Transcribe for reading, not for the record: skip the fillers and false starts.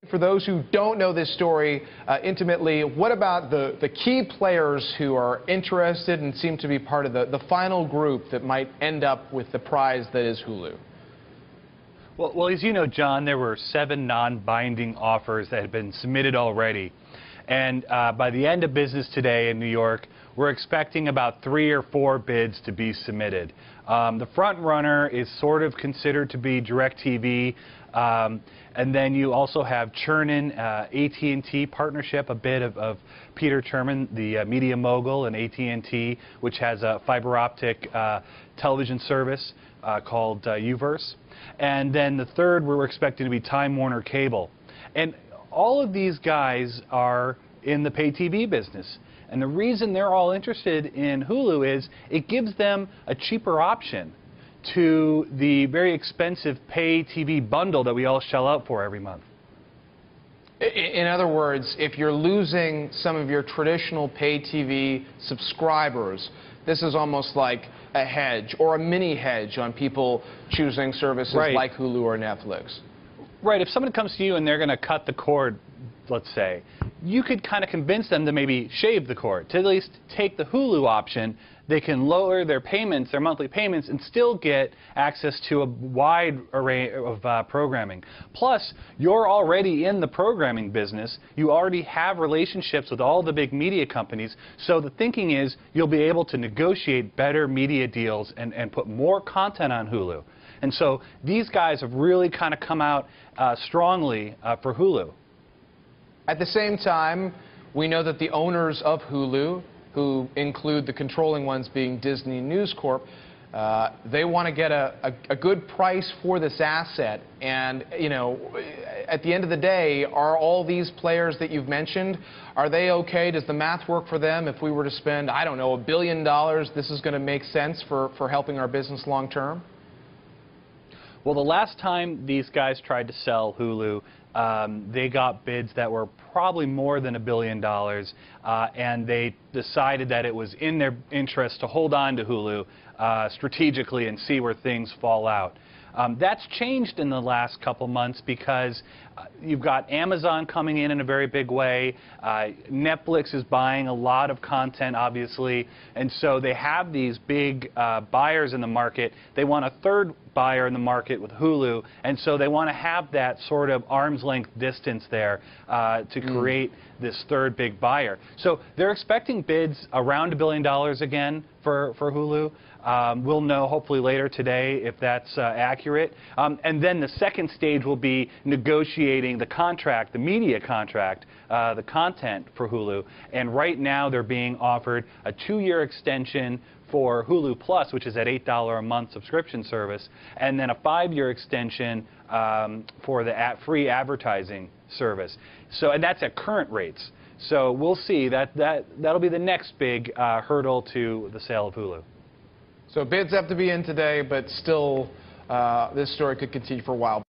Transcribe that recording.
For those who don't know this story intimately, what about the key players who are interested and seem to be part of the final group that might end up with the prize that is Hulu? Well, as you know, John, there were 7 non-binding offers that had been submitted already. And by the end of business today in New York, we're expecting about 3 or 4 bids to be submitted. The front runner is sort of considered to be DirecTV. And then you also have Chernin, AT&T partnership, a bid of Peter Chernin, the media mogul, and AT&T, which has a fiber optic television service called Uverse. And then the third we're expecting to be Time Warner Cable. And all of these guys are in the pay TV business. And the reason they're all interested in Hulu is it gives them a cheaper option to the very expensive pay TV bundle that we all shell out for every month. In other words, if you're losing some of your traditional pay TV subscribers, this is almost like a hedge or a mini hedge on people choosing services like Hulu or Netflix. Right. If someone comes to you and they're going to cut the cord, let's say, you could kind of convince them to maybe shave the cord, to at least take the Hulu option. They can lower their payments, their monthly payments, and still get access to a wide array of programming. Plus, you're already in the programming business. You already have relationships with all the big media companies. So the thinking is you'll be able to negotiate better media deals and put more content on Hulu. And so these guys have really kind of come out strongly for Hulu. At the same time, we know that the owners of Hulu, who include the controlling ones being Disney News Corp, they want to get a good price for this asset. And, you know, at the end of the day, are all these players that you've mentioned, are they okay? Does the math work for them? If we were to spend, I don't know, $1 billion, this is going to make sense for helping our business long term? Well, the last time these guys tried to sell Hulu, they got bids that were probably more than $1 billion, and they decided that it was in their interest to hold on to Hulu strategically and see where things fall out. That's changed in the last couple months because you've got Amazon coming in a very big way. Netflix is buying a lot of content, obviously, and so they have these big buyers in the market. They want a third buyer in the market with Hulu, and so they want to have that sort of arm's length distance there to create this third big buyer. So they're expecting bids around $1 billion again for Hulu. We'll know hopefully later today if that's accurate. And then the second stage will be negotiating the contract, the media contract, the content for Hulu. And right now they're being offered a 2-year extension for Hulu Plus, which is at $8 a month subscription service, and then a 5-year extension for the free advertising service. So, and that's at current rates. So we'll see. That'll be the next big hurdle to the sale of Hulu. So bids have to be in today, but still this story could continue for a while.